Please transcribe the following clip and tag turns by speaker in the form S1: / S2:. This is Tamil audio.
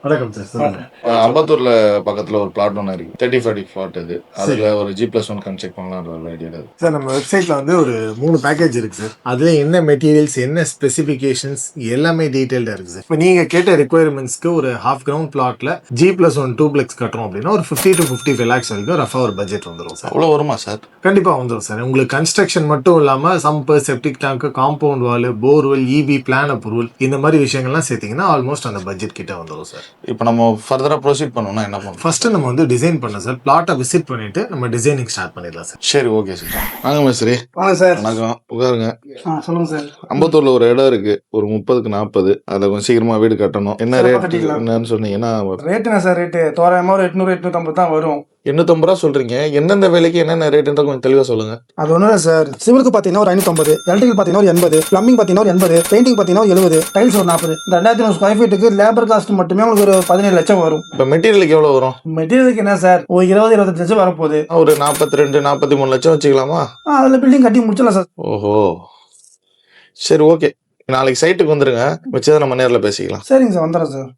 S1: வணக்கம் சார். சொல்லுங்க.
S2: அம்பத்தூர்ல பக்கத்துல ஒரு பிளாட் ஒன்று இருக்கு. 30-40 பிளாட் இது. அதுல ஒரு G+1 கன்ஸ்ட்ரக்ட் பண்ணலான்ற ஒரு ஐடியா இருக்கு.
S1: சார் நம்ம வெப்சைட்ல வந்து ஒரு 3 பேக்கேஜ் இருக்கு சார். அதுல என்ன மெட்டீரியல்ஸ், என்ன ஸ்பெசிஃபிகேஷன்ஸ் எல்லாமே டீடைல்டா இருக்கு சார். இப்போ நீங்க கேட்ட ரெக்குயர்மெண்ட்ஸ்க்கு ஒரு ஹாஃப் கிரவுண்ட் பிளாட்ல G+1 டூப்ளெக்ஸ் கட்டுறோம் அப்படின்னா ஒரு 50 to 55 lakhs வரைக்கும் ரஃபா ஒரு பட்ஜெட் வந்துடும் சார்.
S2: அவ்வளோ வருமா சார்?
S1: கண்டிப்பா வந்துடும் சார். உங்களுக்கு கன்ஸ்ட்ரக்ஷன் மட்டும் இல்லாம sump, septic tank, compound wall, borewell, EB, plan approval இந்த மாதிரி விஷயங்கள்லாம் சேர்த்தீங்கன்னா ஆல்மோஸ்ட் அந்த பட்ஜெட் கிட்ட வந்துடும் சார்.
S2: இப்போ நம்ம ஃபர்தரா ப்ரொசீட் பண்ணணும்னா என்ன பண்ணணும்?
S1: ஃபர்ஸ்ட் நம்ம வந்து டிசைன் பண்ண சார். பிளாட்டை விசிட் பண்ணிட்டு நம்ம டிசைனிங் ஸ்டார்ட் பண்ணிடலாம் சார்.
S2: சரி, ஓகே சார். வாங்க மேஸ்திரி.
S3: வாங்க சார்.
S2: வணக்கம், உட்காருங்க.
S3: சொல்லுங்க சார்.
S2: அம்பத்தூர்ல ஒரு இடம் இருக்கு, ஒரு 30க்கு 40. அதுல கொஞ்சம் சீக்கிரமா வீடு கட்டணும். என்ன
S3: சிறப்பா
S2: ரேட்
S3: கட்டிக்கலாம்.
S2: என்னன்னு சொன்னீங்கன்னா?
S3: ரேட் என்ன சார்? ரேட்டு தோராயமா ஒரு 800 850 தான் வரும்.
S2: 850 ரூபா சொல்றீங்க. எந்தெந்த வேலைக்கு என்னென்ன ரேட்டுன்ற கொஞ்சம் தெளிவா சொல்லுங்க.
S3: அது ஒன்றும் இல்லை சார். சிவிலுக்கு பார்த்தீங்கன்னா ஒரு 550, எலக்ட்ரிக்கல் பார்த்தீங்கன்னா ஒரு 80, பிளம்பிங் பார்த்தீங்கன்னா ஒரு 80, பெயிண்டிங் பார்த்தீங்கன்னா ஒரு 70, டைல்ஸ் ஒரு 40. இந்த 2500 ஸ்கொயர் ஃபீட்டுக்கு லேபர் காஸ்ட் மட்டுமே உங்களுக்கு ஒரு 17 லட்சம் வரும்.
S2: இப்போ மெட்டீரியலுக்கு எவ்வளவு வரும்?
S3: மெட்டீரியலுக்கு என்ன சார், ஒரு 20-25 லட்சம் வரப்போகுது.
S2: ஒரு 42-43 லட்சம் வச்சுக்கலாமா?
S3: அதில் பில்டிங் கட்டி முடிச்சிடலாம் சார்.
S2: ஓஹோ, சரி, ஓகே. நாளைக்கு சைட்டுக்கு வந்துருங்க. வச்சதை நம்ம நேரில் பேசிக்கலாம்.
S3: சரிங்க சார், வந்துடுறேன் சார்.